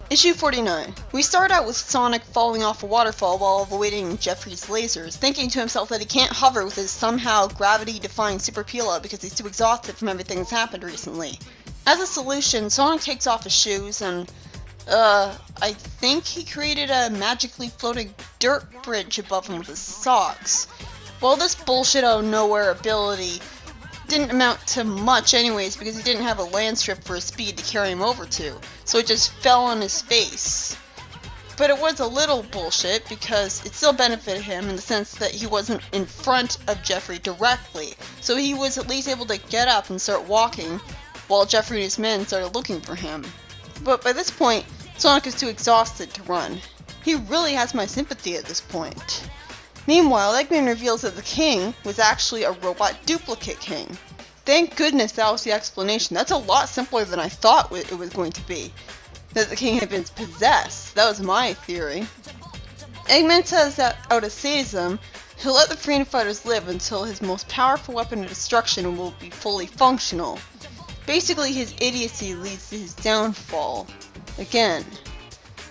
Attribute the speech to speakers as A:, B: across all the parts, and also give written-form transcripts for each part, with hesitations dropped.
A: Issue 49. We start out with Sonic falling off a waterfall while avoiding Jeffrey's lasers, thinking to himself that he can't hover with his somehow gravity-defying super peel-out because he's too exhausted from everything that's happened recently. As a solution, Sonic takes off his shoes and, I think he created a magically floating dirt bridge above him with his socks. Well, this bullshit out of nowhere ability didn't amount to much anyways because he didn't have a land strip for his speed to carry him over to, so it just fell on his face. But it was a little bullshit because it still benefited him in the sense that he wasn't in front of Jeffrey directly, so he was at least able to get up and start walking while Jeffrey and his men started looking for him. But by this point, Sonic is too exhausted to run. He really has my sympathy at this point. Meanwhile, Eggman reveals that the king was actually a robot duplicate king. Thank goodness that was the explanation. That's a lot simpler than I thought it was going to be. That the king had been possessed. That was my theory. Eggman says that out of sadism, he'll let the freedom fighters live until his most powerful weapon of destruction will be fully functional. Basically, his idiocy leads to his downfall. Again.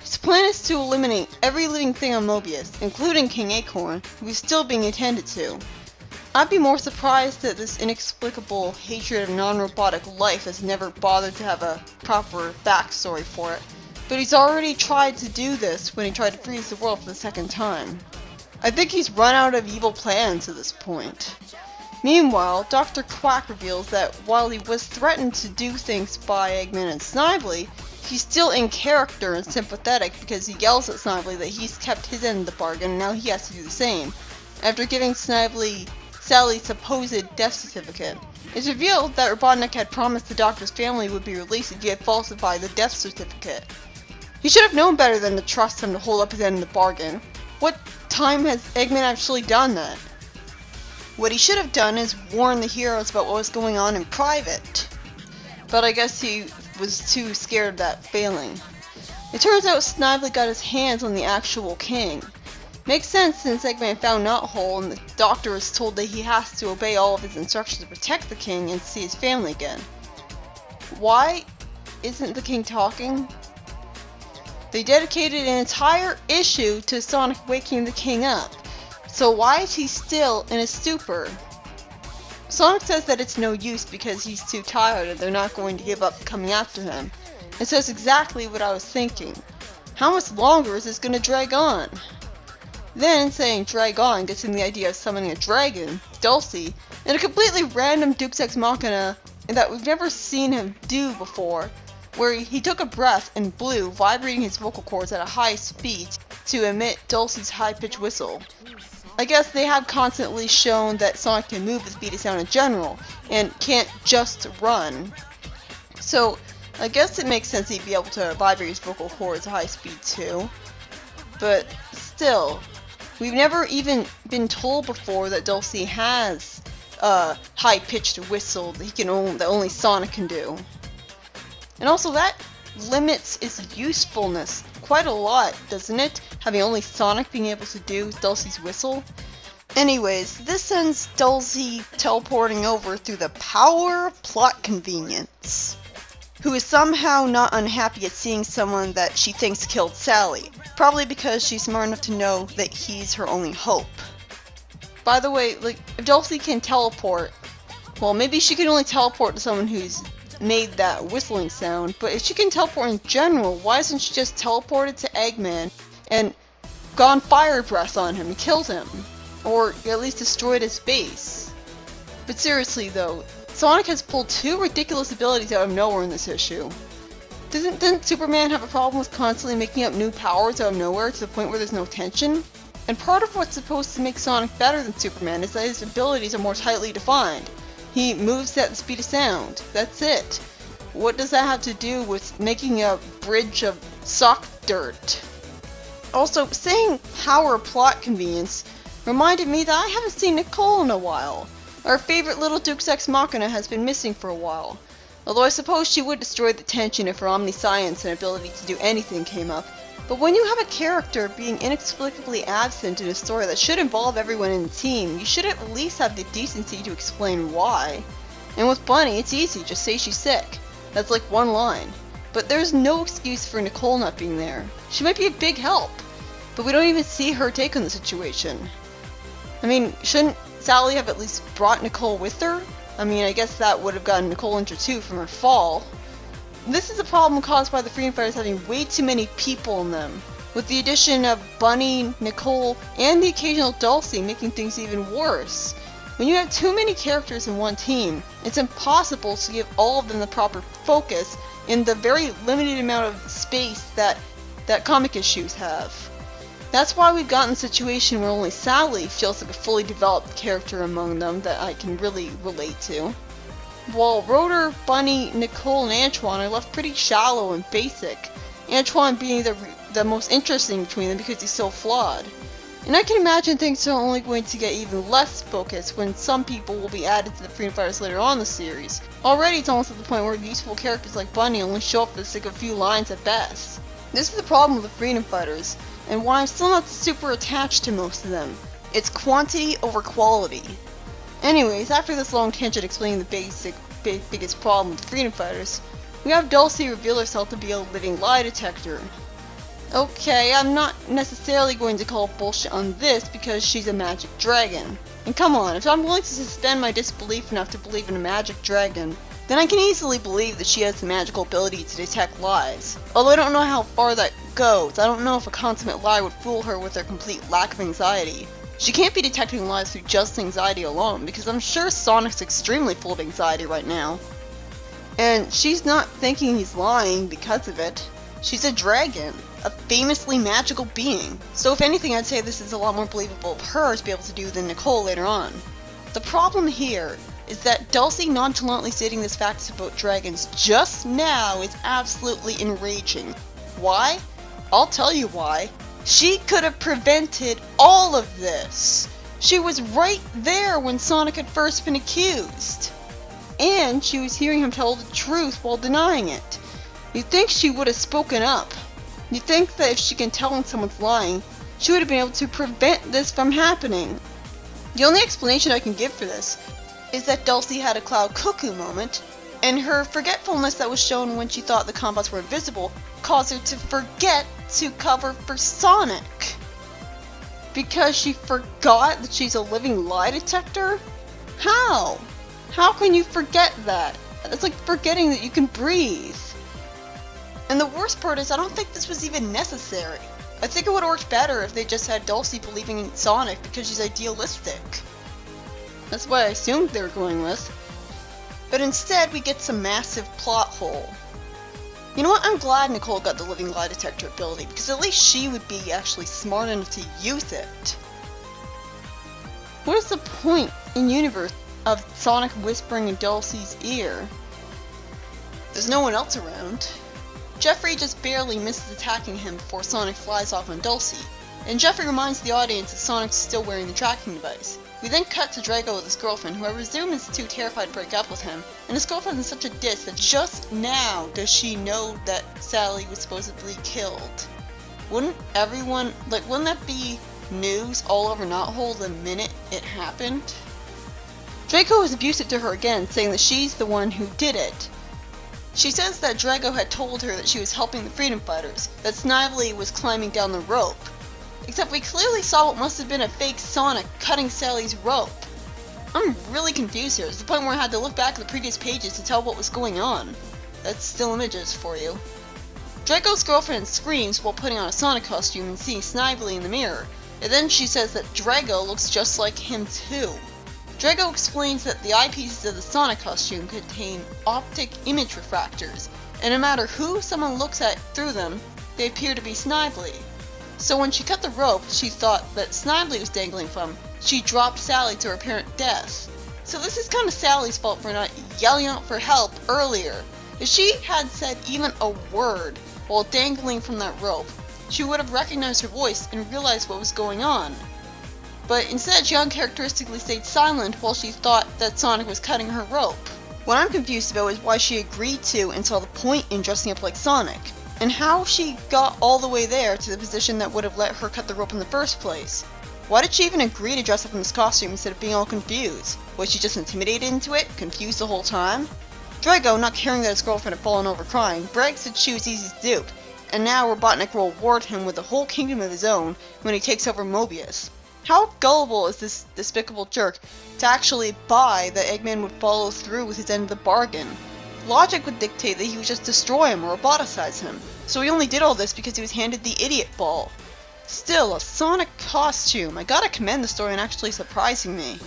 A: His plan is to eliminate every living thing on Mobius, including King Acorn, who is still being attended to. I'd be more surprised that this inexplicable hatred of non-robotic life has never bothered to have a proper backstory for it, but he's already tried to do this when he tried to freeze the world for the second time. I think he's run out of evil plans at this point. Meanwhile, Dr. Quack reveals that while he was threatened to do things by Eggman and Snively, he's still in character and sympathetic because he yells at Snively that he's kept his end of the bargain and now he has to do the same, after giving Snively Sally's supposed death certificate. It's revealed that Robotnik had promised the doctor's family would be released if he had falsified the death certificate. He should have known better than to trust him to hold up his end of the bargain. What time has Eggman actually done that? What he should have done is warn the heroes about what was going on in private. But I guess he was too scared of that failing. It turns out Snively got his hands on the actual king. Makes sense since Eggman found Knothole and the doctor is told that he has to obey all of his instructions to protect the king and see his family again. Why isn't the king talking? They dedicated an entire issue to Sonic waking the king up, so why is he still in a stupor? Sonic says that it's no use because he's too tired and they're not going to give up coming after him. It says exactly what I was thinking. How much longer is this going to drag on? Then, saying drag on gets him the idea of summoning a dragon, Dulcie, in a completely random Deus Ex Machina that we've never seen him do before, where he took a breath and blew, vibrating his vocal cords at a high speed to emit Dulcie's high-pitched whistle. I guess they have constantly shown that Sonic can move with speed of sound in general, and can't just run. So, I guess it makes sense he'd be able to vibrate his vocal cords at high speed too. But still, we've never even been told before that Dulcie has a high-pitched whistle that only Sonic can do. And also that limits its usefulness quite a lot, doesn't it? Having only Sonic being able to do Dulcie's whistle. Anyways, this sends Dulcie teleporting over through the power of plot convenience, who is somehow not unhappy at seeing someone that she thinks killed Sally, probably because she's smart enough to know that he's her only hope. By the way, if Dulcie can teleport, well, maybe she can only teleport to someone who's made that whistling sound, but if she can teleport in general, why isn't she just teleported to Eggman and gone fire breath on him and killed him? Or at least destroyed his base? But seriously though, Sonic has pulled two ridiculous abilities out of nowhere in this issue. Doesn't Superman have a problem with constantly making up new powers out of nowhere to the point where there's no tension? And part of what's supposed to make Sonic better than Superman is that his abilities are more tightly defined. He moves at the speed of sound. That's it. What does that have to do with making a bridge of sock dirt? Also, saying power plot convenience reminded me that I haven't seen Nicole in a while. Our favorite little Deus Ex Machina has been missing for a while. Although I suppose she would destroy the tension if her omniscience and ability to do anything came up. But when you have a character being inexplicably absent in a story that should involve everyone in the team, you should at least have the decency to explain why. And with Bunny, it's easy, just say she's sick. That's like one line. But there's no excuse for Nicole not being there. She might be a big help, but we don't even see her take on the situation. I mean, shouldn't Sally have at least brought Nicole with her? I mean, I guess that would have gotten Nicole injured too from her fall. This is a problem caused by the freedom fighters having way too many people in them, with the addition of Bunny, Nicole, and the occasional Dulcie making things even worse. When you have too many characters in one team, it's impossible to give all of them the proper focus in the very limited amount of space that comic issues have. That's why we've gotten a situation where only Sally feels like a fully developed character among them that I can really relate to. While Rotor, Bunny, Nicole, and Antoine are left pretty shallow and basic, Antoine being the most interesting between them because he's so flawed. And I can imagine things are only going to get even less focused when some people will be added to the Freedom Fighters later on in the series. Already it's almost at the point where useful characters like Bunny only show up for the sake of a few lines at best. This is the problem with the Freedom Fighters, and why I'm still not super attached to most of them. It's quantity over quality. Anyways, after this long tangent explaining the biggest problem with the Freedom Fighters, we have Dulcie reveal herself to be a living lie detector. Okay, I'm not necessarily going to call bullshit on this because she's a magic dragon. And come on, if I'm willing to suspend my disbelief enough to believe in a magic dragon, then I can easily believe that she has the magical ability to detect lies. Although I don't know how far that goes. I don't know if a consummate liar would fool her with her complete lack of anxiety. She can't be detecting lies through just anxiety alone, because I'm sure Sonic's extremely full of anxiety right now. And she's not thinking he's lying because of it. She's a dragon, a famously magical being. So if anything, I'd say this is a lot more believable of her to be able to do than Nicole later on. The problem here is that Dulcie nonchalantly stating this fact about dragons just now is absolutely enraging. Why? I'll tell you why. She could have prevented all of this. She was right there when Sonic had first been accused. And she was hearing him tell the truth while denying it. You'd think she would have spoken up. You'd think that if she can tell when someone's lying, she would have been able to prevent this from happening. The only explanation I can give for this is that Dulcie had a Cloud Cuckoo moment, and her forgetfulness that was shown when she thought the combats were invisible caused her to forget to cover for Sonic. Because she forgot that she's a living lie detector? How? How can you forget that? It's like forgetting that you can breathe. And the worst part is I don't think this was even necessary. I think it would have worked better if they just had Dulcie believing in Sonic because she's idealistic. That's what I assumed they were going with. But instead we get some massive plot hole. You know what, I'm glad Nicole got the living lie detector ability, because at least she would be actually smart enough to use it. What is the point in universe of Sonic whispering in Dulcie's ear? There's no one else around. Jeffrey just barely misses attacking him before Sonic flies off on Dulcie, and Jeffrey reminds the audience that Sonic's still wearing the tracking device. We then cut to Drago with his girlfriend, who I presume is too terrified to break up with him, and his girlfriend is such a diss that just now does she know that Sally was supposedly killed. Wouldn't that be news all over Knothole the minute it happened? Drago is abusive to her again, saying that she's the one who did it. She says that Drago had told her that she was helping the Freedom Fighters, that Snively was climbing down the rope. Except we clearly saw what must have been a fake Sonic cutting Sally's rope. I'm really confused here, to the point where I had to look back at the previous pages to tell what was going on. That's still images for you. Drago's girlfriend screams while putting on a Sonic costume and seeing Snively in the mirror, and then she says that Drago looks just like him too. Drago explains that the eyepieces of the Sonic costume contain optic image refractors, and no matter who someone looks at through them, they appear to be Snively. So when she cut the rope she thought that Snively was dangling from, she dropped Sally to her apparent death. So this is kind of Sally's fault for not yelling out for help earlier. If she had said even a word while dangling from that rope, she would have recognized her voice and realized what was going on. But instead she uncharacteristically stayed silent while she thought that Sonic was cutting her rope. What I'm confused about is why she agreed to and saw the point in dressing up like Sonic, and how she got all the way there to the position that would have let her cut the rope in the first place. Why did she even agree to dress up in this costume instead of being all confused? Was she just intimidated into it, confused the whole time? Drago, not caring that his girlfriend had fallen over crying, brags that she was Easy's dupe, and now Robotnik will reward him with a whole kingdom of his own when he takes over Mobius. How gullible is this despicable jerk to actually buy that Eggman would follow through with his end of the bargain? Logic would dictate that he would just destroy him or roboticize him, so he only did all this because he was handed the idiot ball. Still, a Sonic costume. I gotta commend the story on actually surprising me.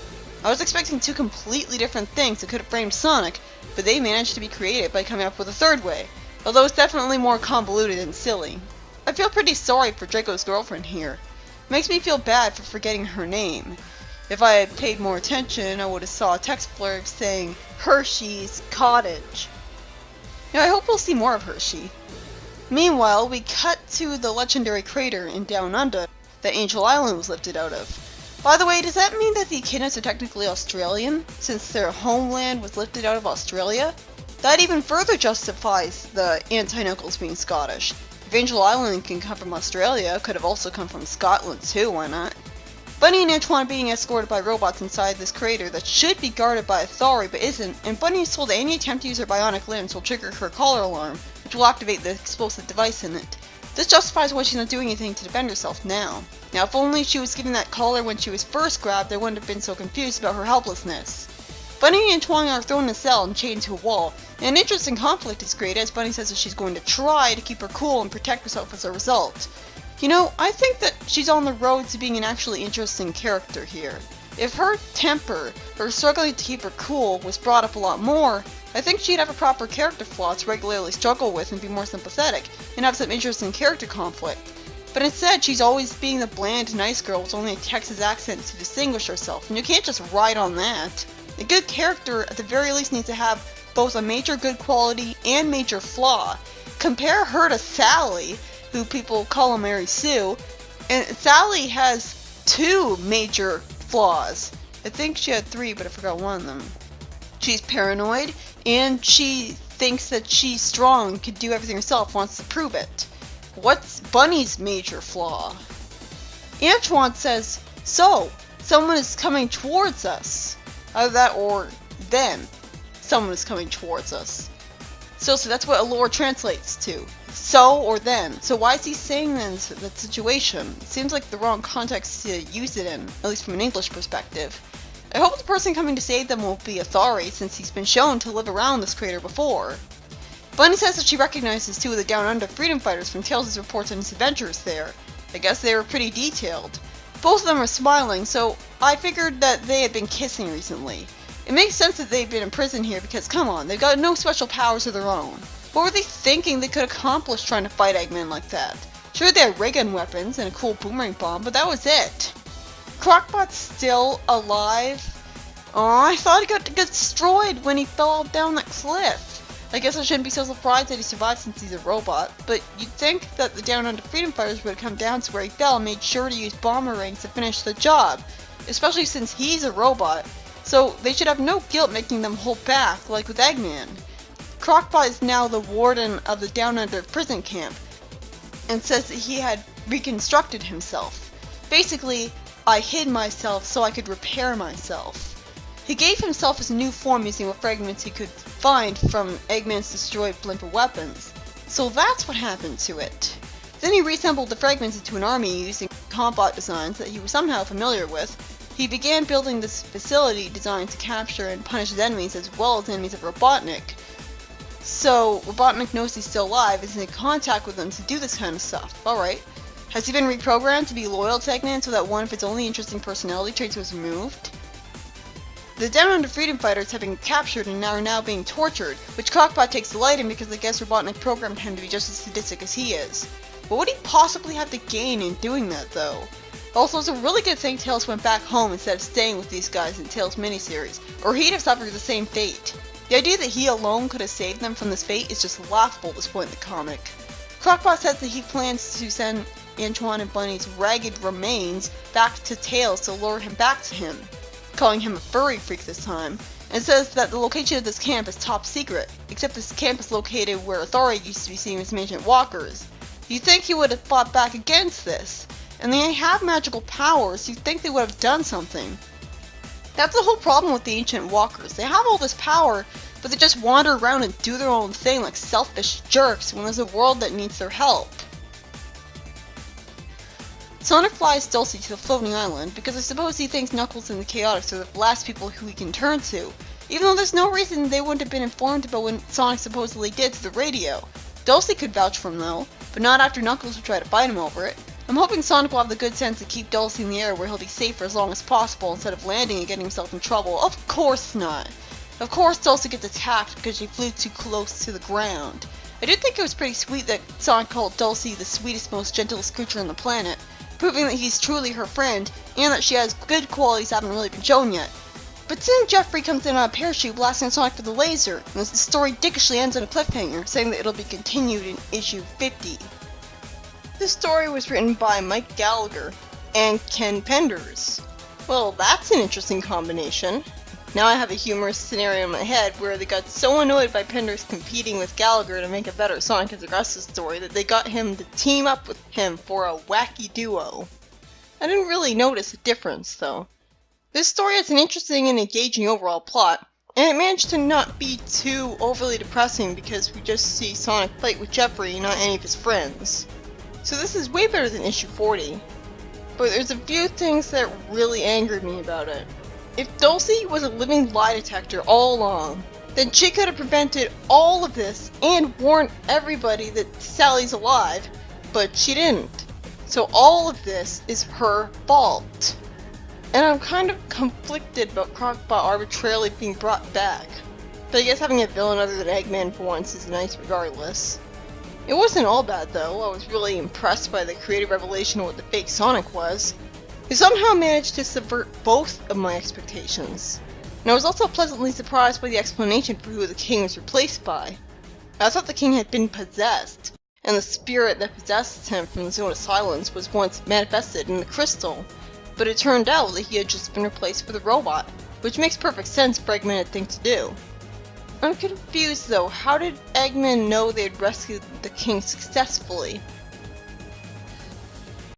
A: I was expecting two completely different things that could have framed Sonic, but they managed to be creative by coming up with a third way, although it's definitely more convoluted and silly. I feel pretty sorry for Draco's girlfriend here. It makes me feel bad for forgetting her name. If I had paid more attention, I would have saw a text blurb saying Hershey's Cottage. Now I hope we'll see more of Hershey. Meanwhile, we cut to the legendary crater in Down Under that Angel Island was lifted out of. By the way, does that mean that the Echidnas are technically Australian, since their homeland was lifted out of Australia? That even further justifies the Anti-Knuckles being Scottish. If Angel Island can come from Australia, it could have also come from Scotland too, why not? Bunny and Antoine are being escorted by robots inside this crater that should be guarded by Authority but isn't, and Bunny is told that any attempt to use her bionic limbs will trigger her collar alarm, which will activate the explosive device in it. This justifies why she's not doing anything to defend herself now. Now, if only she was given that collar when she was first grabbed, I wouldn't have been so confused about her helplessness. Bunny and Antoine are thrown in a cell and chained to a wall, and an interesting conflict is created as Bunny says that she's going to try to keep her cool and protect herself as a result. You know, I think that she's on the road to being an actually interesting character here. If her temper, her struggling to keep her cool, was brought up a lot more, I think she'd have a proper character flaw to regularly struggle with and be more sympathetic, and have some interesting character conflict. But instead, she's always being the bland, nice girl with only a Texas accent to distinguish herself, and you can't just ride on that. A good character, at the very least, needs to have both a major good quality and major flaw. Compare her to Sally, who people call Mary Sue, and Sally has two major flaws. I think she had three, but I forgot one of them. She's paranoid, and she thinks that she's strong, can do everything herself, wants to prove it. What's Bunny's major flaw? Antoine says, so, someone is coming towards us. Either that or then, someone is coming towards us. So that's what allure translates to. So or then. So why is he saying that in that situation? It seems like the wrong context to use it in, at least from an English perspective. I hope the person coming to save them will be Authority, since he's been shown to live around this crater before. Bunny says that she recognizes two of the Down Under freedom fighters from Tails' reports on his adventures there. I guess they were pretty detailed. Both of them are smiling, so I figured that they had been kissing recently. It makes sense that they've been in prison here because, come on, they've got no special powers of their own. What were they thinking they could accomplish trying to fight Eggman like that? Sure, they had ray gun weapons and a cool boomerang bomb, but that was it. Crockpot's still alive? Aw, I thought he got destroyed when he fell down that cliff. I guess I shouldn't be so surprised that he survived since he's a robot, but you'd think that the Down Under freedom fighters would have come down to where he fell and made sure to use boomerangs to finish the job, especially since he's a robot, so they should have no guilt making them hold back, like with Eggman. Crockpot is now the warden of the Down Under prison camp, and says that he had reconstructed himself. Basically, I hid myself so I could repair myself. He gave himself his new form using what fragments he could find from Eggman's destroyed blimper weapons. So that's what happened to it. Then he reassembled the fragments into an army using combat designs that he was somehow familiar with. He began building this facility designed to capture and punish his enemies as well as enemies of Robotnik. So Robotnik knows he's still alive, is in contact with him to do this kind of stuff. Alright. Has he been reprogrammed to be loyal to Eggman so that one of its only interesting personality traits was removed? The Down Under freedom fighters have been captured and are now being tortured, which Crockpot takes delight in because I guess Robotnik programmed him to be just as sadistic as he is. What would he possibly have to gain in doing that, though? Also, it's a really good thing Tails went back home instead of staying with these guys in Tails' miniseries, or he'd have suffered the same fate. The idea that he alone could have saved them from this fate is just laughable at this point in the comic. Crockpot says that he plans to send Antoine and Bunny's ragged remains back to Tails to lure him back to him, calling him a furry freak this time, and says that the location of this camp is top secret, except this camp is located where Authority used to be seen as ancient walkers. You'd think he would have fought back against this, and they have magical powers, you'd think they would have done something. That's the whole problem with the ancient walkers. They have all this power, but they just wander around and do their own thing like selfish jerks when there's a world that needs their help. Sonic flies Dulcie to the floating island because I suppose he thinks Knuckles and the Chaotix are the last people who he can turn to, even though there's no reason they wouldn't have been informed about what Sonic supposedly did to the radio. Dulcie could vouch for him though, but not after Knuckles would try to fight him over it. I'm hoping Sonic will have the good sense to keep Dulcie in the air where he'll be safe for as long as possible instead of landing and getting himself in trouble. Of course not! Of course Dulcie gets attacked because she flew too close to the ground. I did think it was pretty sweet that Sonic called Dulcie the sweetest, most gentlest creature on the planet, proving that he's truly her friend, and that she has good qualities that haven't really been shown yet. But soon Jeffrey comes in on a parachute blasting Sonic with a laser, and the story dickishly ends on a cliffhanger, saying that it'll be continued in issue 50. This story was written by Mike Gallagher and Ken Penders. Well, that's an interesting combination. Now I have a humorous scenario in my head where they got so annoyed by Penders competing with Gallagher to make a better Sonic and the Regressus story that they got him to team up with him for a wacky duo. I didn't really notice a difference though. This story has an interesting and engaging overall plot, and it managed to not be too overly depressing because we just see Sonic fight with Jeffrey and not any of his friends. So this is way better than issue 40. But there's a few things that really angered me about it. If Dulcie was a living lie detector all along, then she could have prevented all of this and warned everybody that Sally's alive, but she didn't. So all of this is her fault. And I'm kind of conflicted about Crocbot arbitrarily being brought back. But I guess having a villain other than Eggman for once is nice regardless. It wasn't all bad though. I was really impressed by the creative revelation of what the fake Sonic was. He somehow managed to subvert both of my expectations. And I was also pleasantly surprised by the explanation for who the king was replaced by. I thought the king had been possessed, and the spirit that possessed him from the Zone of Silence was once manifested in the crystal. But it turned out that he had just been replaced with a robot, which makes perfect sense for Eggman to think to do. I'm confused though, how did Eggman know they had rescued the king successfully?